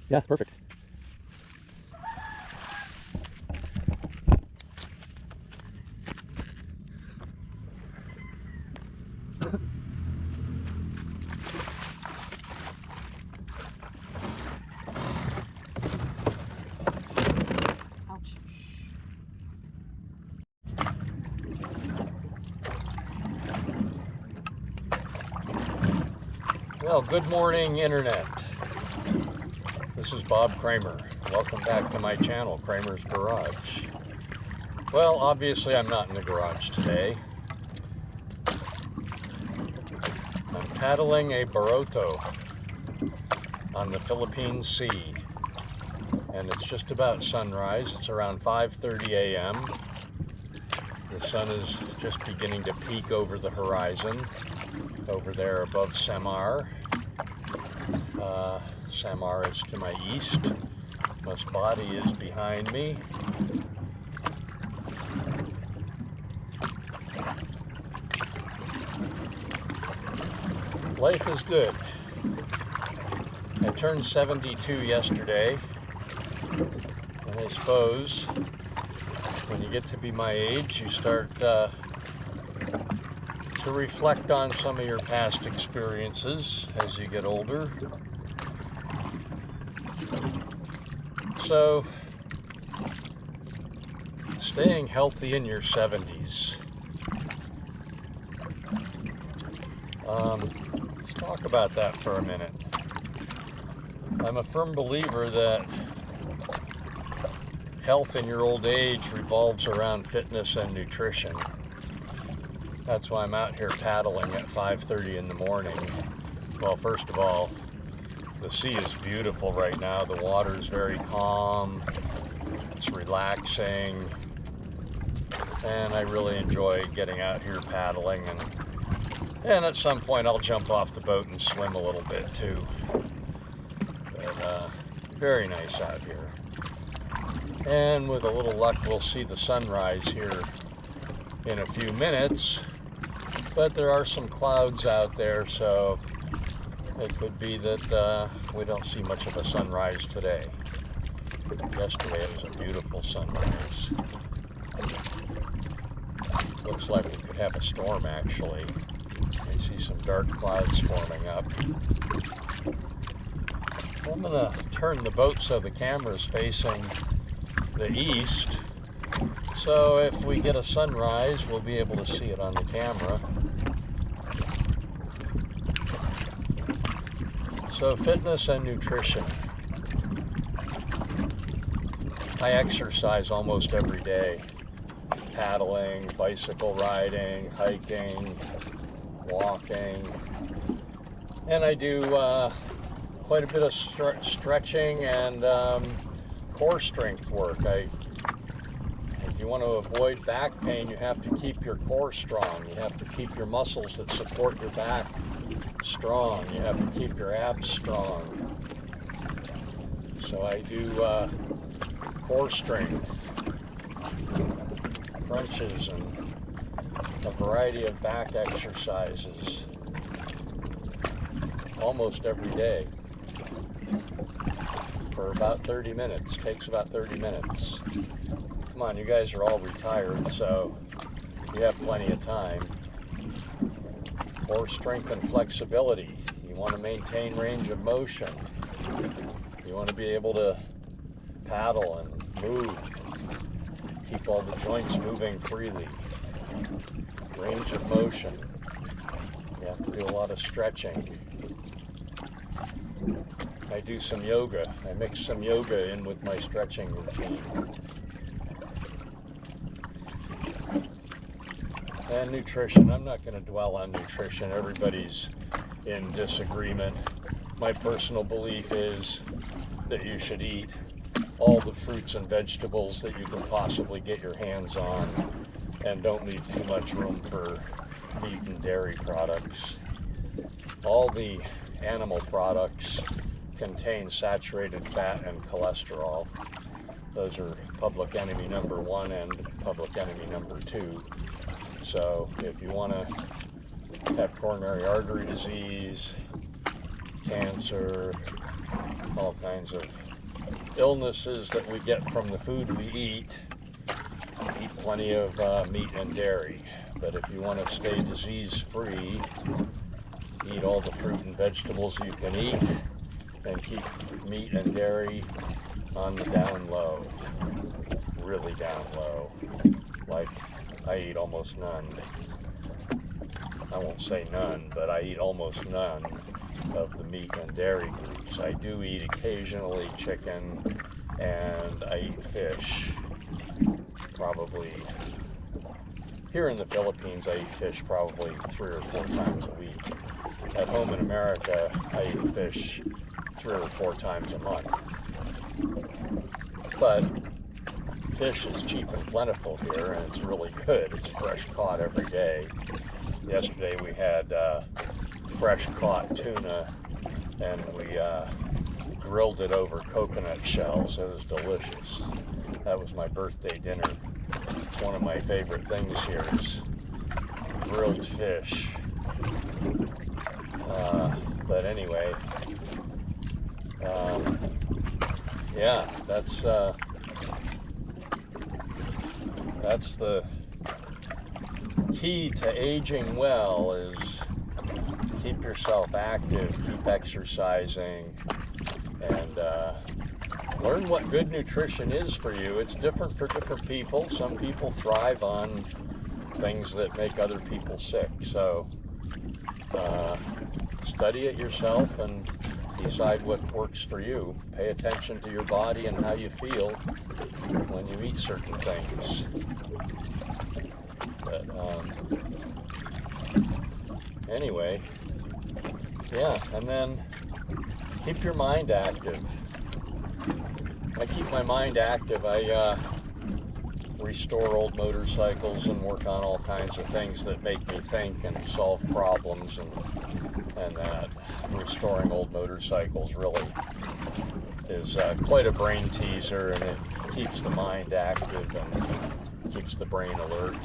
Yeah, perfect. Ouch. Well, good morning, Internet. This is Bob Kramer. Welcome back to my channel, Kramer's Garage. Well, obviously I'm not in the garage today. I'm paddling a Baroto on the Philippine Sea. And it's just about sunrise. It's around 5:30 a.m. The sun is just beginning to peek over the horizon, over there above Samar. Samar is to my east. Masbate is behind me. Life is good. I turned 72 yesterday, and I suppose when you get to be my age, you start to reflect on some of your past experiences as you get older. So, staying healthy in your 70s. Let's talk about that for a minute. I'm a firm believer that health in your old age revolves around fitness and nutrition. That's why I'm out here paddling at 5:30 in the morning. Well, first of all, the sea is beautiful right now. The water is very calm. It's relaxing. And I really enjoy getting out here paddling. And at some point I'll jump off the boat and swim a little bit too. But very nice out here. And with a little luck, we'll see the sunrise here in a few minutes. But there are some clouds out there, so it could be that we don't see much of a sunrise today. Yesterday it was a beautiful sunrise. Looks like we could have a storm, actually. I see some dark clouds forming up. I'm going to turn the boat so the camera's facing the east. So if we get a sunrise, we'll be able to see it on the camera. So fitness and nutrition. I exercise almost every day. Paddling, bicycle riding, hiking, walking. And I do quite a bit of stretching and core strength work. If you want to avoid back pain, you have to keep your core strong. You have to keep your muscles that support your back strong. You have to keep your abs strong. So I do core strength, crunches, and a variety of back exercises almost every day for about 30 minutes. Takes about 30 minutes. Come on, you guys are all retired, so you have plenty of time. Core strength and flexibility. You want to maintain range of motion. You want to be able to paddle and move. Keep all the joints moving freely. Range of motion. You have to do a lot of stretching. I do some yoga. I mix some yoga in with my stretching routine. And nutrition. I'm not going to dwell on nutrition. Everybody's in disagreement. My personal belief is that you should eat all the fruits and vegetables that you can possibly get your hands on, and don't leave too much room for meat and dairy products. All the animal products contain saturated fat and cholesterol. Those are public enemy number 1 and public enemy number 2. So if you want to have coronary artery disease, cancer, all kinds of illnesses that we get from the food we eat plenty of meat and dairy. But if you want to stay disease-free, eat all the fruit and vegetables you can eat, and keep meat and dairy on the down low, really down low. Like, I eat almost none. I won't say none, but I eat almost none of the meat and dairy groups. I do eat occasionally chicken, and I eat fish. Probably, here in the Philippines, I eat fish probably 3 or 4 times a week. At home in America, I eat fish 3 or 4 times a month. But fish is cheap and plentiful here, and it's really good. It's fresh caught every day. Yesterday we had fresh caught tuna, and we grilled it over coconut shells. It was delicious. That was my birthday dinner. It's one of my favorite things here is grilled fish. But anyway, yeah, that's the key to aging well, is keep yourself active, keep exercising, and learn what good nutrition is for you. It's different for different people. Some people thrive on things that make other people sick. So study it yourself and decide what works for you. Pay attention to your body and how you feel when you eat certain things. But anyway, yeah, and then keep your mind active. I keep my mind active. I restore old motorcycles and work on all kinds of things that make me think and solve problems, and that restoring old motorcycles really is quite a brain teaser, and it keeps the mind active and keeps the brain alert.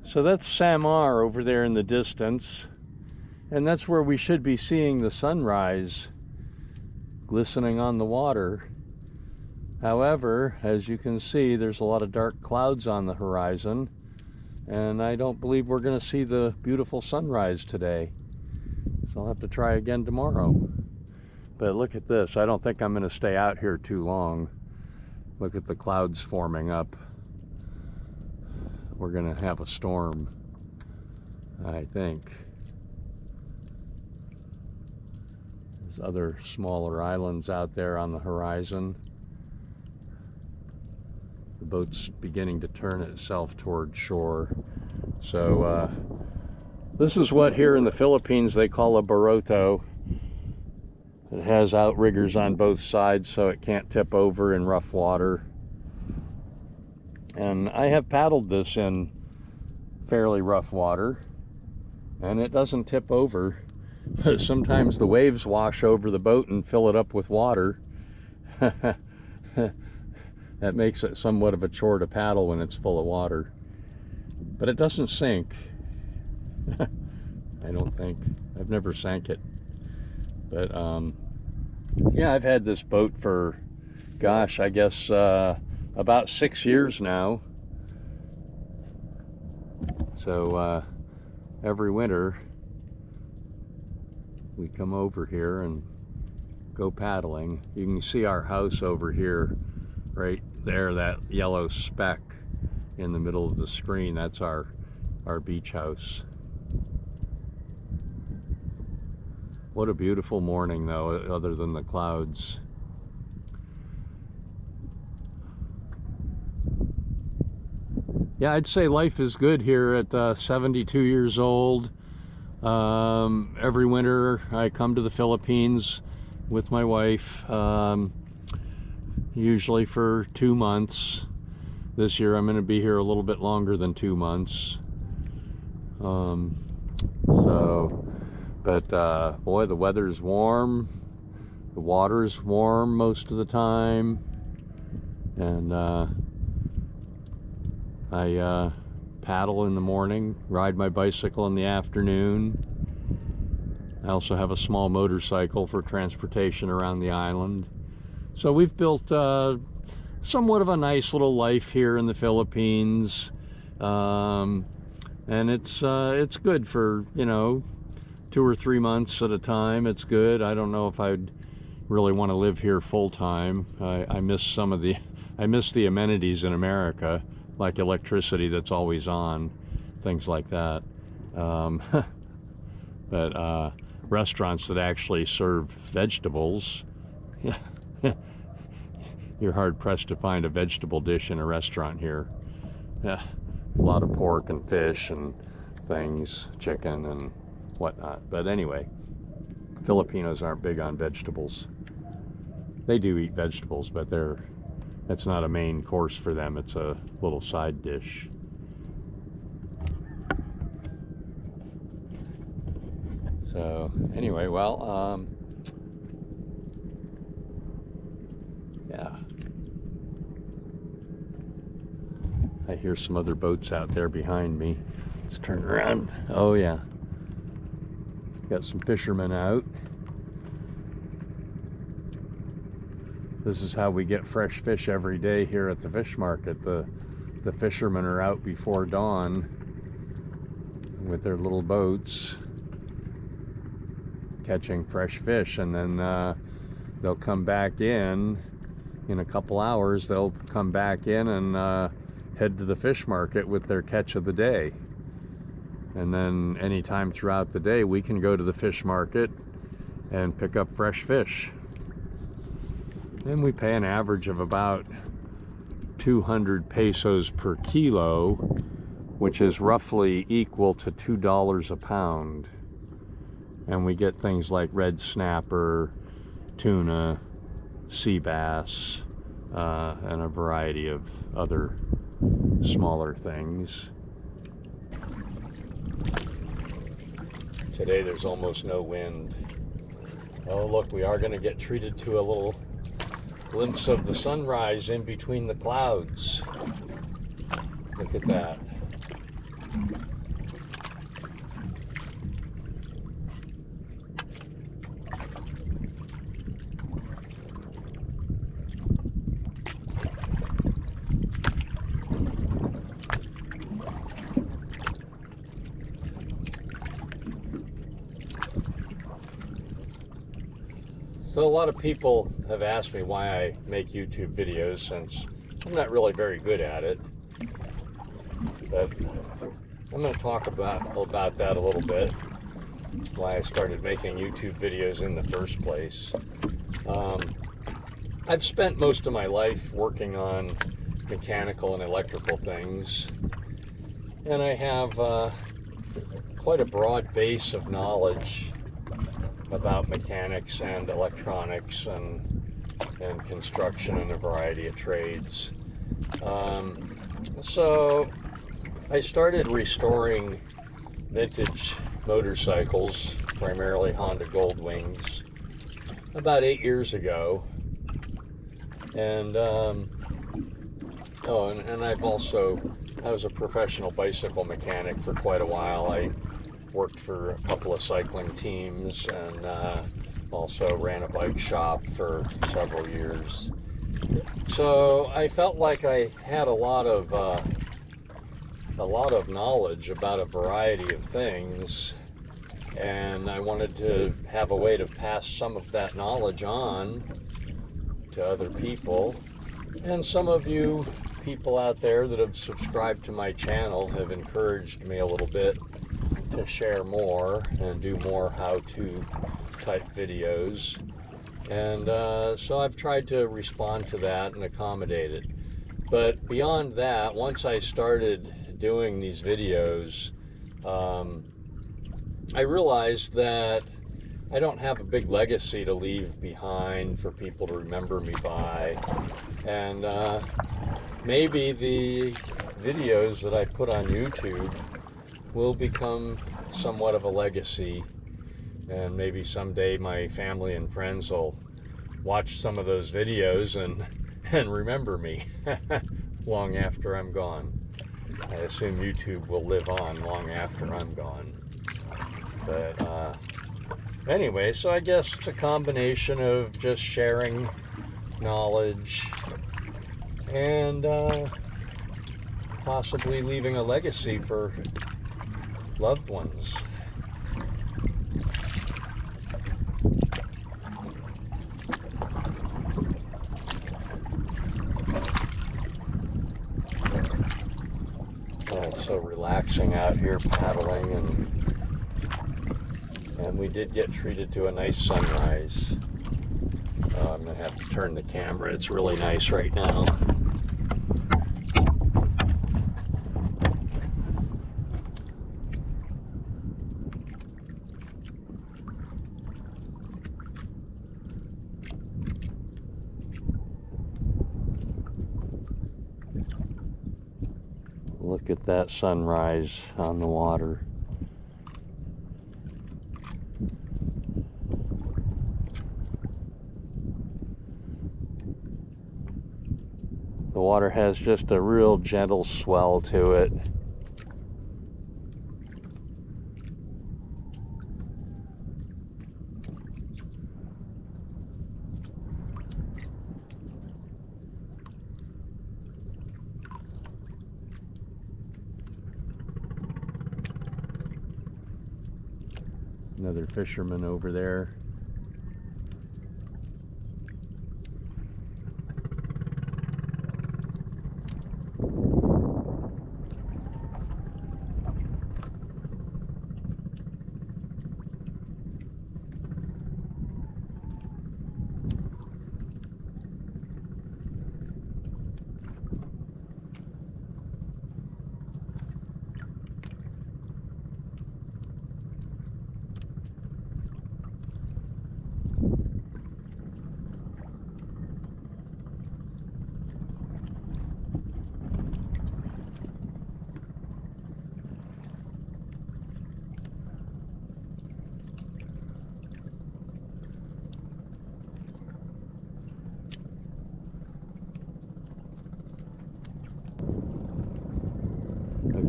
So that's Samar over there in the distance, and that's where we should be seeing the sunrise glistening on the water. However, as you can see, there's a lot of dark clouds on the horizon, and I don't believe we're going to see the beautiful sunrise today. So I'll have to try again tomorrow. But look at this. I don't think I'm going to stay out here too long. Look at the clouds forming up. We're going to have a storm, I think. There's other smaller islands out there on the horizon. The boat's beginning to turn itself toward shore. So this is what here in the Philippines they call a Baroto. It has outriggers on both sides so it can't tip over in rough water. And I have paddled this in fairly rough water, and it doesn't tip over. But sometimes the waves wash over the boat and fill it up with water. That makes it somewhat of a chore to paddle when it's full of water. But it doesn't sink. I don't think. I've never sank it. But yeah, I've had this boat for, gosh, I guess about 6 years now. So every winter we come over here and go paddling. You can see our house over here, right there, that yellow speck in the middle of the screen. That's our beach house. What a beautiful morning though, other than the clouds. Yeah, I'd say life is good here at 72 years old. Every winter I come to the Philippines with my wife, usually for 2 months. This year I'm going to be here a little bit longer than 2 months. So But boy, the weather's warm, the water's warm most of the time, and I paddle in the morning, ride my bicycle in the afternoon. I also have a small motorcycle for transportation around the island. So we've built somewhat of a nice little life here in the Philippines, and it's good for, you know, 2 or 3 months at a time. It's good. I don't know if I'd really want to live here full time. I miss I miss the amenities in America, like electricity that's always on, things like that. But restaurants that actually serve vegetables, you're hard pressed to find a vegetable dish in a restaurant here. Yeah, a lot of pork and fish and things, chicken and whatnot. But anyway, Filipinos aren't big on vegetables. They do eat vegetables, but that's not a main course for them. It's a little side dish. So anyway, well, yeah. I hear some other boats out there behind me. Let's turn around. Oh yeah. Got some fishermen out. This is how we get fresh fish every day here at the fish market. The fishermen are out before dawn with their little boats catching fresh fish, and then they'll come back in a couple hours. They'll come back in and head to the fish market with their catch of the day. And then anytime throughout the day we can go to the fish market and pick up fresh fish. And we pay an average of about 200 pesos per kilo, which is roughly equal to $2 a pound. And we get things like red snapper, tuna, sea bass, and a variety of other smaller things. Today there's almost no wind. Oh look, we are going to get treated to a little glimpse of the sunrise in between the clouds. Look at that. So a lot of people have asked me why I make YouTube videos, since I'm not really very good at it. But I'm going to talk about that a little bit, why I started making YouTube videos in the first place. I've spent most of my life working on mechanical and electrical things, and I have quite a broad base of knowledge about mechanics and electronics and construction and a variety of trades. So I started restoring vintage motorcycles, primarily Honda Goldwings, about 8 years ago. And and I was a professional bicycle mechanic for quite a while. I worked for a couple of cycling teams, and also ran a bike shop for several years. So I felt like I had a lot of knowledge about a variety of things, and I wanted to have a way to pass some of that knowledge on to other people. And some of you people out there that have subscribed to my channel have encouraged me a little bit to share more and do more how-to type videos, and so I've tried to respond to that and accommodate it. But beyond that, once I started doing these videos, I realized that I don't have a big legacy to leave behind for people to remember me by, and maybe the videos that I put on YouTube will become somewhat of a legacy And maybe someday my family and friends will watch some of those videos and remember me long after I'm gone. I assume YouTube will live on long after I'm gone. But anyway, so I guess it's a combination of just sharing knowledge and possibly leaving a legacy for loved ones. It's so relaxing out here paddling, and we did get treated to a nice sunrise. I'm gonna have to turn the camera. It's really nice right now. Look at that sunrise on the water. The water has just a real gentle swell to it. Another fisherman over there.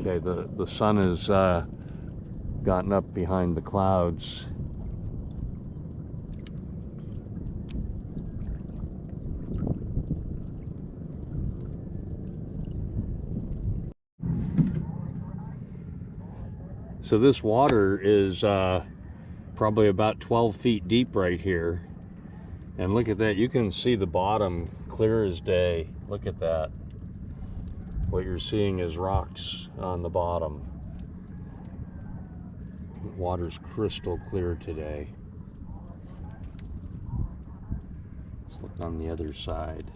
Okay, the sun has gotten up behind the clouds. So this water is probably about 12 feet deep right here. And look at that, you can see the bottom clear as day. Look at that. What you're seeing is rocks on the bottom. Water's crystal clear today. Let's look on the other side.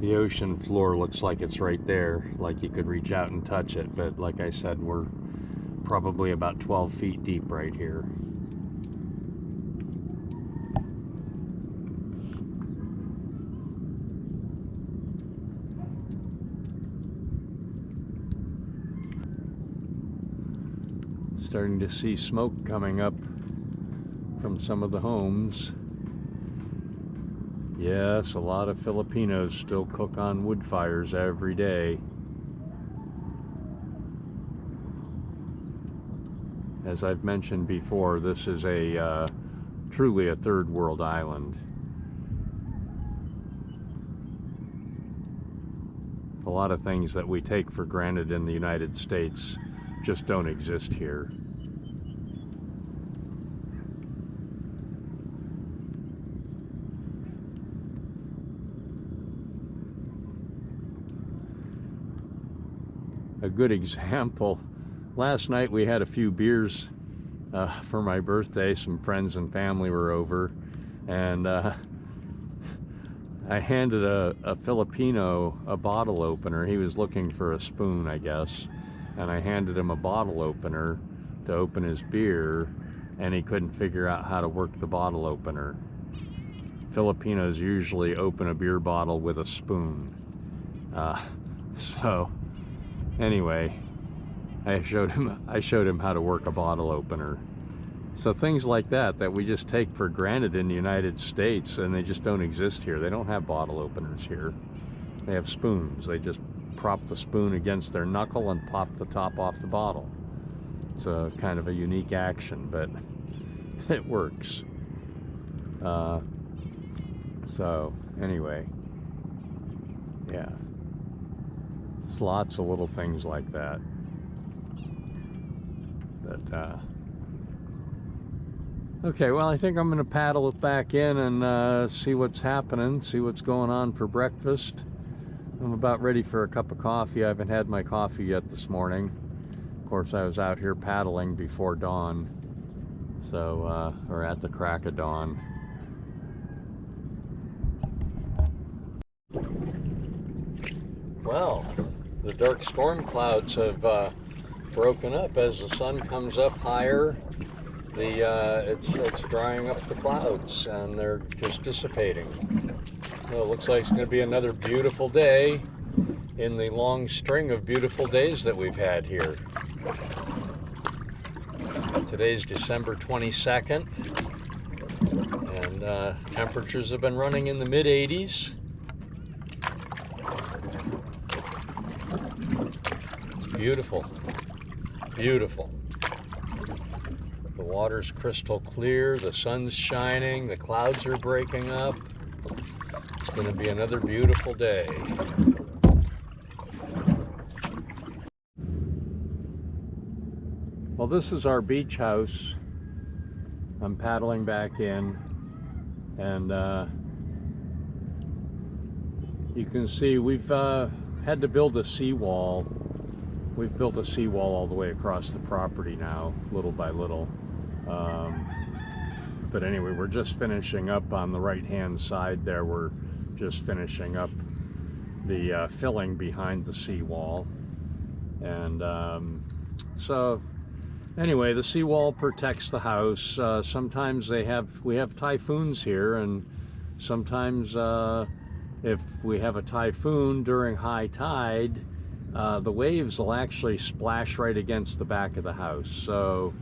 The ocean floor looks like it's right there, like you could reach out and touch it, but like I said, we're probably about 12 feet deep right here. Starting to see smoke coming up from some of the homes. Yes, a lot of Filipinos still cook on wood fires every day. As I've mentioned before, this is truly a third world island. A lot of things that we take for granted in the United States just don't exist here. a good example. Last night we had a few beers for my birthday. Some friends and family were over, and I handed a Filipino a bottle opener. He was looking for a spoon, I guess, and I handed him a bottle opener to open his beer, and he couldn't figure out how to work the bottle opener. Filipinos usually open a beer bottle with a spoon. So anyway, I showed him how to work a bottle opener. So things like that we just take for granted in the United States, and they just don't exist here. They don't have bottle openers here. They have spoons. They just prop the spoon against their knuckle and pop the top off the bottle. It's a kind of a unique action, but it works. So anyway, yeah, there's lots of little things like that. Okay, well, I think I'm going to paddle it back in and see what's happening, see what's going on for breakfast. I'm about ready for a cup of coffee. I haven't had my coffee yet this morning. Of course, I was out here paddling before dawn, so, or at the crack of dawn. Well, the dark storm clouds have broken up as the sun comes up higher. It's drying up the clouds, and they're just dissipating. So it looks like it's going to be another beautiful day in the long string of beautiful days that we've had here. Today's December 22nd, and temperatures have been running in the mid-80s. It's beautiful, beautiful. The water's crystal clear, the sun's shining, the clouds are breaking up. It's going to be another beautiful day. Well, this is our beach house. I'm paddling back in, and you can see we've had to build a seawall. We've built a seawall all the way across the property now, little by little. But anyway, we're just finishing up on the right-hand side there. We're just finishing up the filling behind the seawall. And so anyway, the seawall protects the house. Sometimes we have typhoons here, and sometimes if we have a typhoon during high tide, the waves will actually splash right against the back of the house. So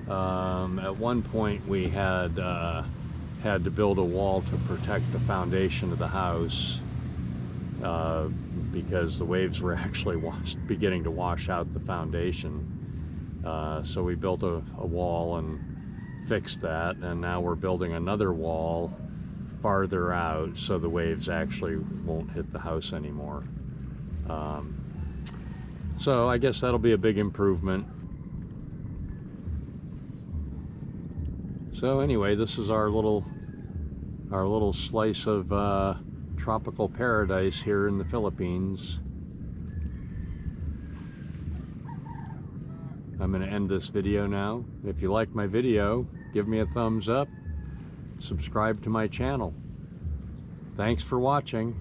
at one point we had to build a wall to protect the foundation of the house because the waves were actually beginning to wash out the foundation. So we built a wall and fixed that, and now we're building another wall farther out so the waves actually won't hit the house anymore. So I guess that'll be a big improvement. So anyway, this is our little slice of tropical paradise here in the Philippines. I'm going to end this video now. If you like my video, give me a thumbs up, subscribe to my channel. Thanks for watching.